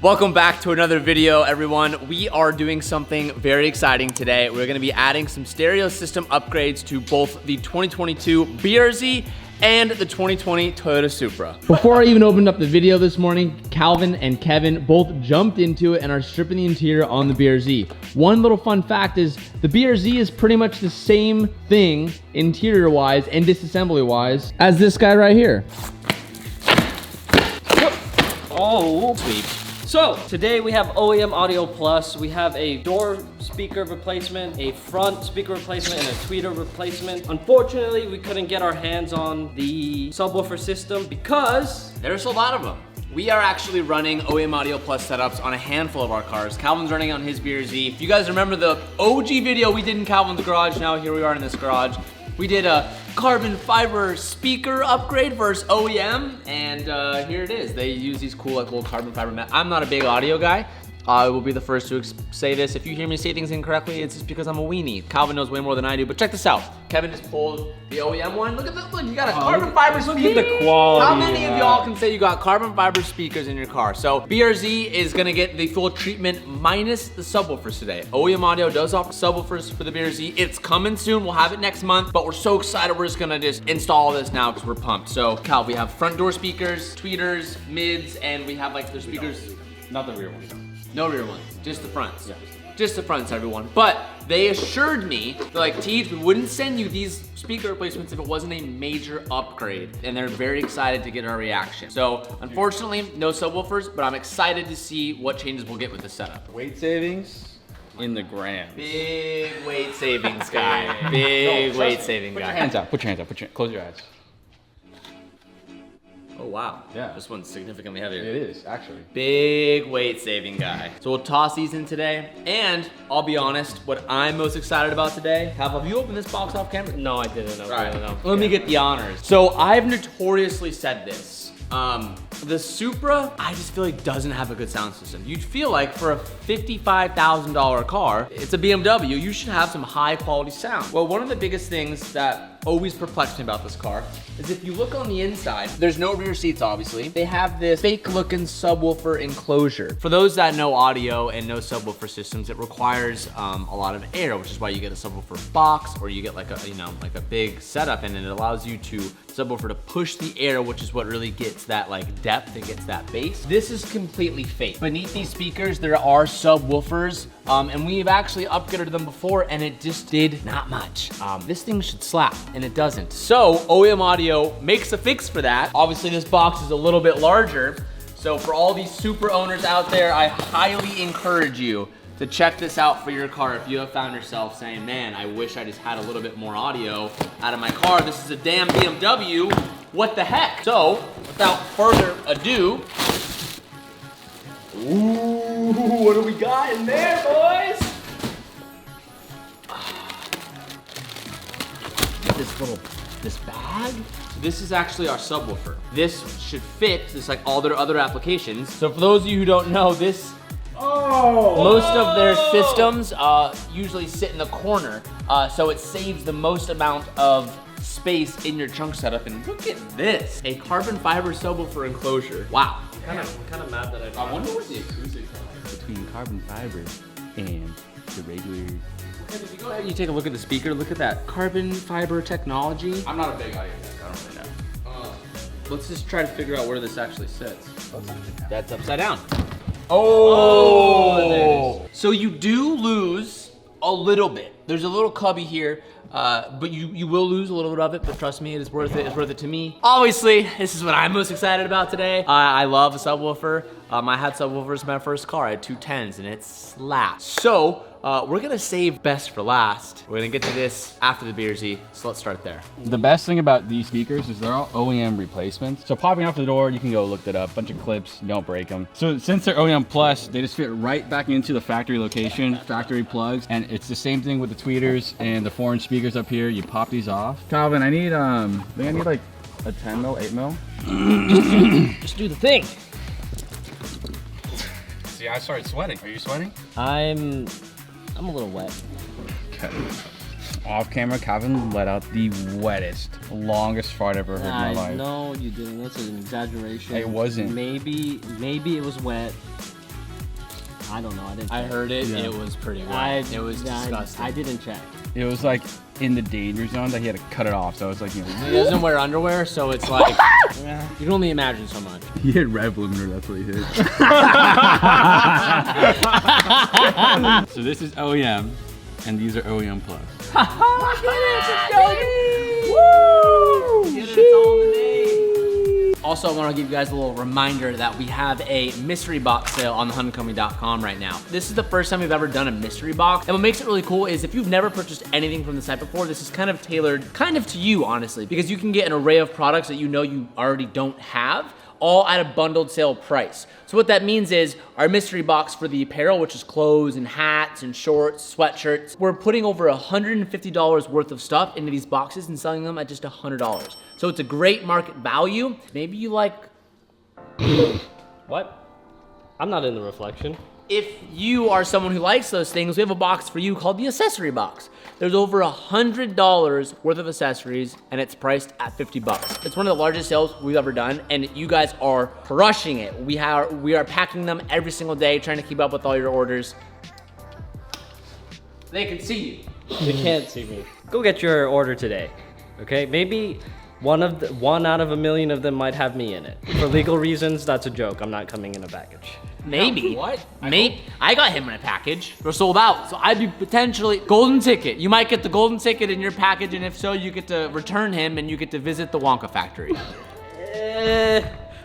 Welcome back to another video, everyone. We are doing something very exciting today. We're gonna be adding some stereo system upgrades to both the 2022 BRZ and the 2020 Toyota Supra. Before I even opened up the video this morning, Calvin and Kevin both jumped into it and are stripping the interior on the BRZ. One little fun fact is the BRZ is pretty much the same thing interior-wise and disassembly-wise as this guy right here. Oh, sweet. So, today we have OEM Audio Plus. We have a door speaker replacement, a front speaker replacement, and a tweeter replacement. Unfortunately, we couldn't get our hands on the subwoofer system because there's a lot of them. We are actually running OEM Audio Plus setups on a handful of our cars. Calvin's running on his BRZ. If you guys remember the OG video we did in Calvin's garage, now here we are in this garage. We did a carbon fiber speaker upgrade versus OEM, and here it is. They use these cool like little carbon fiber I'm not a big audio guy. I will be the first to say this. If you hear me say things incorrectly, it's just because I'm a weenie. Calvin knows way more than I do, but check this out. Kevin just pulled the OEM one. Look at this, look, you got a carbon fiber speaker. Look at the quality. How many of y'all can say you got carbon fiber speakers in your car? So BRZ is gonna get the full treatment minus the subwoofers today. OEM Audio does offer subwoofers for the BRZ. It's coming soon, we'll have it next month, but we're so excited we're just gonna just install this now because we're pumped. So Cal, we have front door speakers, tweeters, mids, and we have like the speakers. Not the rear ones. No rear ones, just the fronts. Yeah. Just the fronts, everyone. But they assured me, they're like, Teej, we wouldn't send you these speaker replacements if it wasn't a major upgrade. And they're very excited to get our reaction. So, unfortunately, no subwoofers, but I'm excited to see what changes we'll get with the setup. Weight savings in the grams. Big weight savings guy. Big weight saving guy. Put your hands out, put your hands out, close your eyes. Oh wow, yeah. This one's significantly heavier. It is, actually. Big weight saving guy. So we'll toss these in today, and I'll be honest, what I'm most excited about today, have you opened this box off camera? no, I didn't know. Right. No. Let me get the honors. So I've notoriously said this. The Supra, I just feel like doesn't have a good sound system. You'd feel like for a $55,000 car, it's a BMW, you should have some high quality sound. Well, one of the biggest things that always perplexed me about this car is if you look on the inside, there's no rear seats, obviously. They have this fake looking subwoofer enclosure. For those that know audio and know subwoofer systems, it requires a lot of air, which is why you get a subwoofer box or you get like a, like a big setup, and it allows you to subwoofer to push the air, which is what really gets that like depth and gets that bass. This is completely fake. Beneath these speakers, there are subwoofers, and we've actually upgraded them before, and it just did not much. This thing should slap, and it doesn't. So OEM Audio makes a fix for that. Obviously, this box is a little bit larger, so for all these Supra owners out there, I highly encourage you to check this out for your car if you have found yourself saying, man, I wish I just had a little bit more audio out of my car. This is a damn BMW. What the heck? So, without further ado, ooh, what do we got in there, boys? This bag? This is actually our subwoofer. This should fit just like all their other applications. So for those of you who don't know, most of their systems usually sit in the corner, so it saves the most amount of space in your trunk setup. And look at this, a carbon fiber subwoofer enclosure. Wow. I'm kind of mad that I wonder what the acoustics are. Between carbon fiber and the regular. If you go ahead and you take a look at the speaker, look at that carbon fiber technology. I'm not a big audio guy, I don't really know. Let's just try to figure out where this actually sits. That's upside down. Oh! So you do lose a little bit. There's a little cubby here, but you will lose a little bit of it, but trust me, it is worth it. It's worth it to me. Obviously, this is what I'm most excited about today. I love a subwoofer. I had subwoofers in my first car. I had 210s and it slaps. So, we're gonna save best for last. We're gonna get to this after the BRZ, so let's start there. The best thing about these speakers is they're all OEM replacements. So popping off the door, you can go look it up. Bunch of clips, don't break them. So since they're OEM Plus, they just fit right back into the factory location, factory plugs, and it's the same thing with the tweeters and the 4-inch speakers up here. You pop these off. Calvin, I think I need like a 10 mil, 8 mil. Just do the thing. See, I started sweating. Are you sweating? I'm a little wet. Okay. Off camera, Calvin let out the wettest, longest fart I've ever heard in my life. No, you didn't. That's an exaggeration. It wasn't. Maybe it was wet. I don't know. I didn't. I check. heard it. Yeah. It was pretty good. I, It was disgusting. I didn't check. It was like in the danger zone that he had to cut it off. So it's like, you He know. doesn't wear underwear, so it's like you can only imagine so much. He hit rev limiter, that's what he hit. So this is OEM, and these are OEM Plus. Also, I want to give you guys a little reminder that we have a mystery box sale on thehuntingcompany.com right now. This is the first time we've ever done a mystery box. And what makes it really cool is if you've never purchased anything from the site before, this is kind of tailored kind of to you, honestly, because you can get an array of products that you know you already don't have, all at a bundled sale price. So what that means is our mystery box for the apparel, which is clothes and hats and shorts, sweatshirts, we're putting over $150 worth of stuff into these boxes and selling them at just $100. So it's a great market value. Maybe you like, What? I'm not in the reflection. if you are someone who likes those things, we have a box for you called the accessory box. There's over $100 worth of accessories and it's priced at 50 bucks. It's one of the largest sales we've ever done and you guys are crushing it. We are packing them every single day, trying to keep up with all your orders. They can see you. You can't see me. Go get your order today, okay? Maybe one out of a million of them might have me in it. For legal reasons, that's a joke. I'm not coming in a package. Maybe. What? Maybe. I got him in a package. They're sold out. So I'd be potentially golden ticket. You might get the golden ticket in your package, and if so, you get to return him and you get to visit the Wonka factory.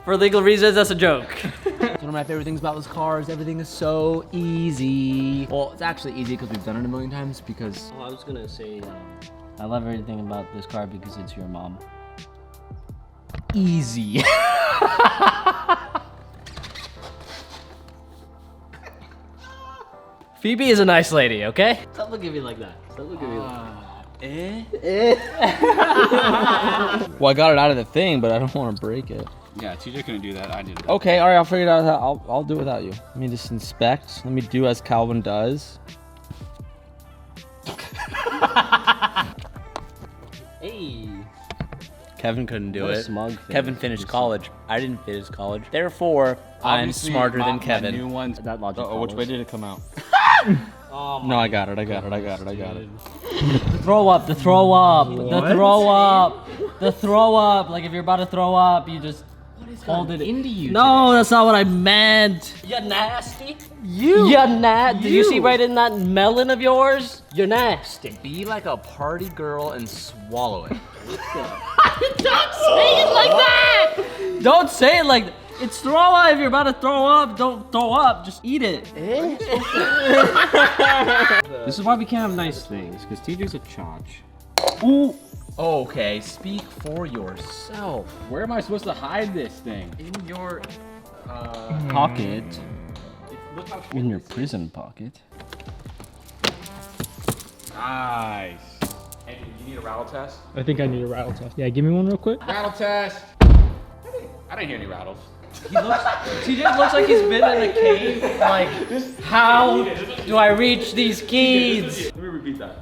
For legal reasons, that's a joke. One of my favorite things about this car is everything is so easy. Well, it's actually easy because we've done it a million times because Oh, I was gonna say, I love everything about this car because it's your mom. easy. Phoebe is a nice lady, okay? Stop looking at me like that. Stop looking at me like that. Well, I got it out of the thing, but I don't want to break it. Yeah, TJ couldn't do that, I did it. Okay, all right, I'll figure it out. I'll do it without you. Let me just inspect. Let me do as Calvin does. Hey. Kevin couldn't do What a it. smug thing. Kevin finished college. I didn't finish college. Therefore, I'm Obviously, smarter than my Kevin. new ones. That logic Oh, which way follows. did it come out? No, I got it. I got it. The throw up, the throw up, the throw up, the throw up. Like if you're about to throw up, you just hold it into you No, that's not what I meant. You're nasty. You're nasty. Did you see right in that melon of yours? You're nasty. Be like a party girl and swallow it. Don't say it like that. Don't say it like that. It's throw up. If you're about to throw up, don't throw up. Just eat it. This is why we can't have nice things, because TJ's a chonch. Ooh. Okay, speak for yourself. Where am I supposed to hide this thing? In your Pocket. Look how In your prison pocket. nice. Hey, you need a rattle test? I think I need a rattle test. Yeah, give me one real quick. Rattle test. I didn't hear any rattles. TJ looks like he's been in a cave. Like, how do I reach these keys? Let me repeat that.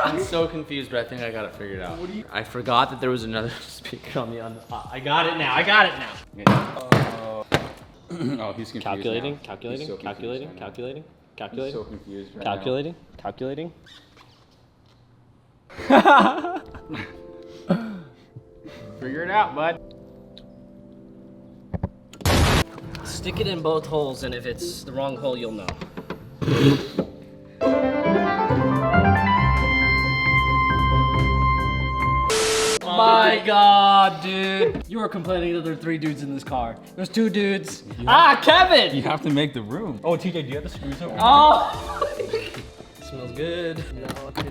I'm so confused, but I think I got it figured out. I forgot that there was another speaker on the I got it now. I got it now. Oh, he's confused. Calculating, now. calculating, He's so confused calculating, right now. calculating, He's calculating, so confused right calculating, calculating. Figure it out, bud. Stick it in both holes, and if it's the wrong hole, you'll know. My God, dude. You were complaining that there are 3 dudes in this car. There's 2 dudes. Kevin! You have to make the room. Oh, TJ, do you have the screws over? Oh! Smells good.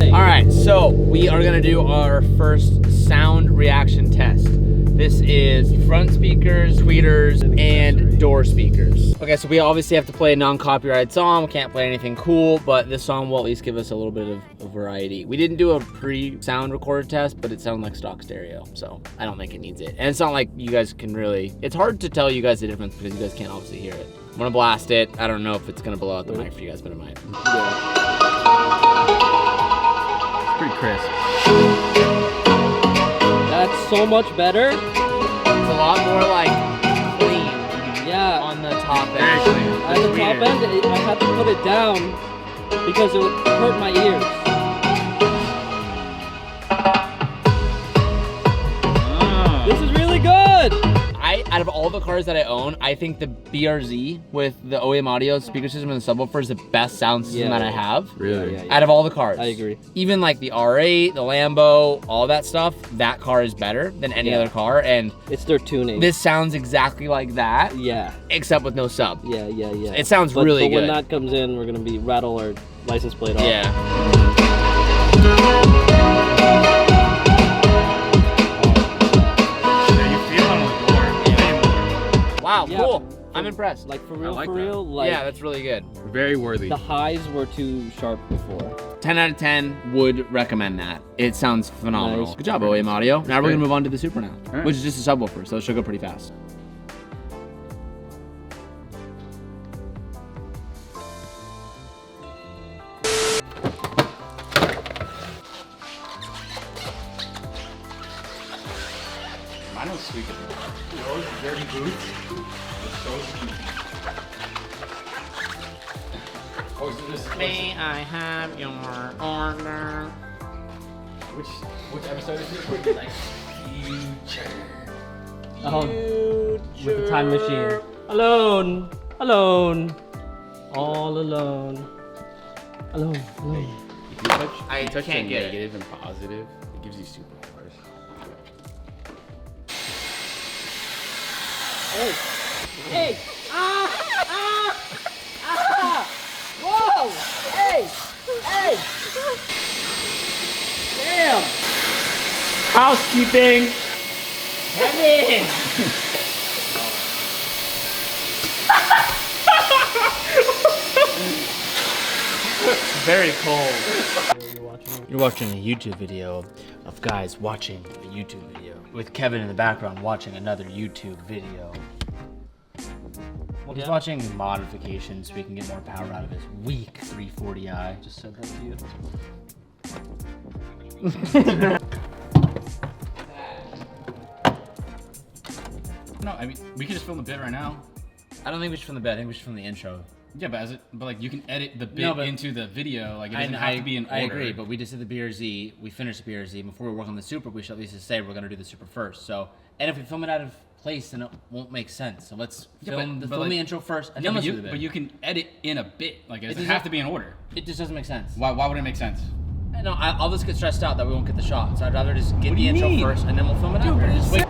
All right, so we are gonna do our first sound reaction test. This is front speakers, tweeters, and door speakers. Okay, so we obviously have to play a non-copyrighted song. We can't play anything cool, but this song will at least give us a little bit of variety. We didn't do a pre-sound recorder test, but it sounded like stock stereo, so I don't think it needs it. And it's not like you guys can really, it's hard to tell you guys the difference because you guys can't obviously hear it. I'm gonna blast it. I don't know if it's gonna blow out the mic for you guys, but it might. It's pretty crisp. That's so much better. It's a lot more like clean. Yeah. at the top end, I had to put it down because it would hurt my ears. This is really good. Out of all the cars that I own, I think the BRZ with the OEM audio speaker system and the subwoofer is the best sound system that I have. Really? Out of all the cars. I agree. Even like the R8, the Lambo, all that stuff, that car is better than any other car. And it's their tuning. this sounds exactly like that. Yeah. Except with no sub. Yeah. It sounds really good. But when that comes in, we're gonna be rattle our license plate off. Yeah. Wow, Yeah. cool. I'm impressed. Like for real, like for that. real. Like Yeah, that's really good. Very worthy. the highs were too sharp before. 10 out of 10 would recommend that. It sounds phenomenal. Nice. Good job, OEM Audio. Now we're gonna move on to the Supra now, right. which is just a subwoofer, so it should go pretty fast. Mine was sweet. Yours, dirty boots. Was so sweet. Oh, so this May I have your order? which episode is this? Like future. Oh, with the time machine. Alone, all alone. If you touch, I touch can't the get it. negative and positive, it gives you superpowers. Hey! Whoa! Hey! Damn! Housekeeping! Come in! Very cold. You're watching a YouTube video of guys watching a YouTube video with Kevin in the background watching another YouTube video. Well, he's watching modifications so we can get more power out of his weak 340i. Just said that to you. No, I mean we can just film the bit right now. I don't think we should film the bit. I think we should film the intro. Yeah, but like you can edit the bit No, but- into the video. Like it doesn't have to be in order. I agree, but we just did the BRZ. We finished the BRZ. Before we work on the Supra, we should at least just say we're gonna do the Supra first. So, and if we film it out of place, then it won't make sense. So let's film the intro first, and Yeah, then but let's do the bit. you can edit in a bit. Like it doesn't doesn't- have to be in order. It just doesn't make sense. Why would it make sense? No, I'll just get stressed out that we won't get the shot. So I'd rather just get What do the you intro mean? first, and then we'll film it after. Just wait.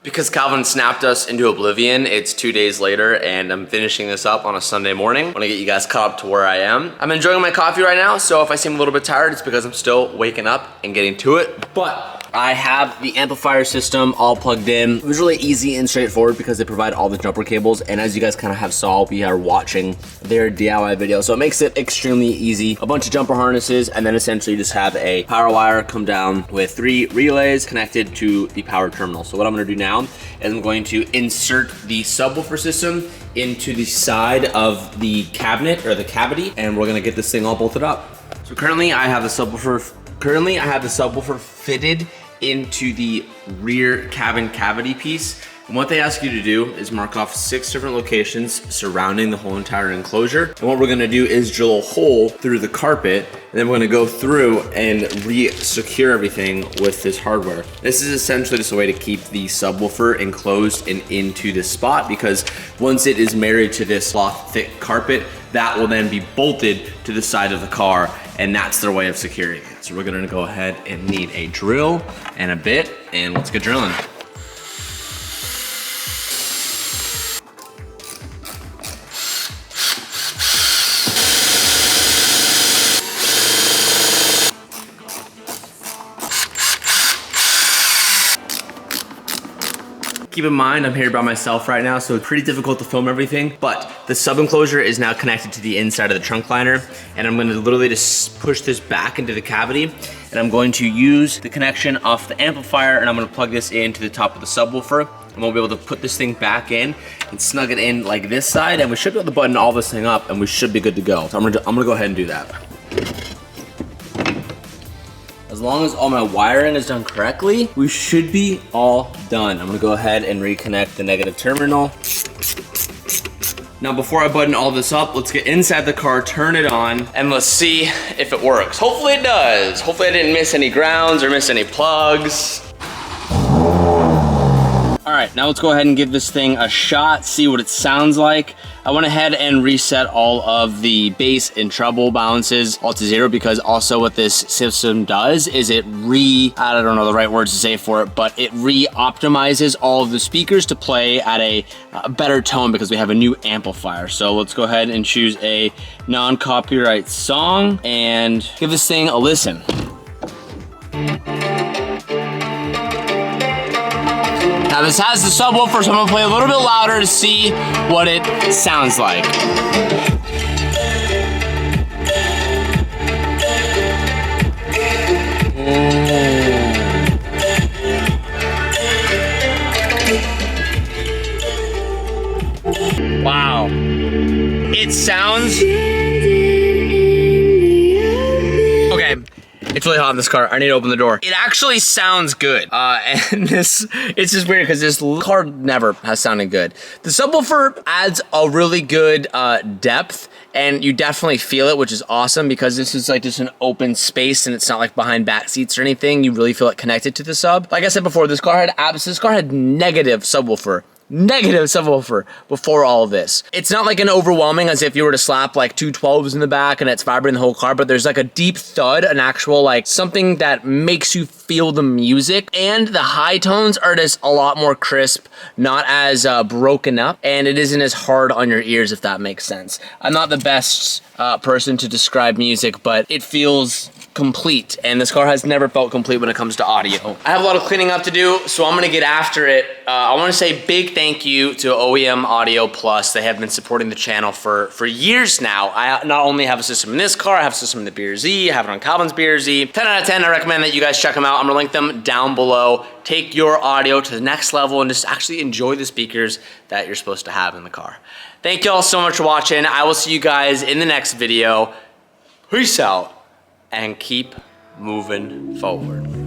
Because Calvin snapped us into oblivion, it's 2 days later and I'm finishing this up on a Sunday morning. I wanna get you guys caught up to where I am. I'm enjoying my coffee right now, so if I seem a little bit tired, it's because I'm still waking up and getting to it. But I have the amplifier system all plugged in. It was really easy and straightforward because they provide all the jumper cables, and as you guys kind of have saw, we are watching their DIY video, so it makes it extremely easy. A bunch of jumper harnesses, and then essentially you just have a power wire come down with 3 relays connected to the power terminal. So what I'm gonna do now is I'm going to insert the subwoofer system into the side of the cabinet or the cavity, and we're gonna get this thing all bolted up. So currently I have the subwoofer fitted into the rear cabin cavity piece. And what they ask you to do is mark off 6 different locations surrounding the whole entire enclosure. And what we're gonna do is drill a hole through the carpet, and then we're gonna go through and re-secure everything with this hardware. This is essentially just a way to keep the subwoofer enclosed and into this spot, because once it is married to this cloth thick carpet, that will then be bolted to the side of the car, and that's their way of securing it. So we're gonna go ahead and need a drill and a bit, and let's get drilling. Keep in mind, I'm here by myself right now, so it's pretty difficult to film everything, but the sub enclosure is now connected to the inside of the trunk liner, and I'm gonna literally just push this back into the cavity, and I'm going to use the connection off the amplifier, and I'm gonna plug this into the top of the subwoofer, and we'll be able to put this thing back in and snug it in like this side, and we should be able to button all this thing up, and we should be good to go. So I'm gonna go ahead and do that. As long as all my wiring is done correctly, we should be all done. I'm gonna go ahead and reconnect the negative terminal. Now before I button all this up, let's get inside the car, turn it on, and let's see if it works. Hopefully it does. Hopefully I didn't miss any grounds or miss any plugs. All right, now let's go ahead and give this thing a shot, see what it sounds like. I went ahead and reset all of the bass and treble balances all to 0 because also what this system does is I don't know the right words to say for it, but it re-optimizes all of the speakers to play at a better tone because we have a new amplifier. So let's go ahead and choose a non-copyright song and give this thing a listen. Now this has the subwoofer, so I'm gonna play a little bit louder to see what it sounds like. Wow. It sounds... Okay. It's really hot in this car. I need to open the door. It actually sounds good. And it's just weird because this car never has sounded good. The subwoofer adds a really good depth, and you definitely feel it, which is awesome because this is like just an open space and it's not like behind back seats or anything. You really feel it connected to the sub. Like I said before, this car had negative subwoofer before all of this. It's not like an overwhelming as if you were to slap like two 12s in the back and it's vibrating the whole car, but there's like a deep thud, an actual like something that makes you feel the music, and the high tones are just a lot more crisp, not as broken up, and it isn't as hard on your ears, if that makes sense. I'm not the best person to describe music, but it feels complete, and this car has never felt complete when it comes to audio. I have a lot of cleaning up to do, so I'm gonna get after it. I wanna say big thank you to OEM Audio Plus. They have been supporting the channel for years now. I not only have a system in this car, I have a system in the BRZ, I have it on Calvin's BRZ. 10 out of 10, I recommend that you guys check them out. I'm gonna link them down below. Take your audio to the next level and just actually enjoy the speakers that you're supposed to have in the car. Thank you all so much for watching. I will see you guys in the next video. Peace out. And keep moving forward.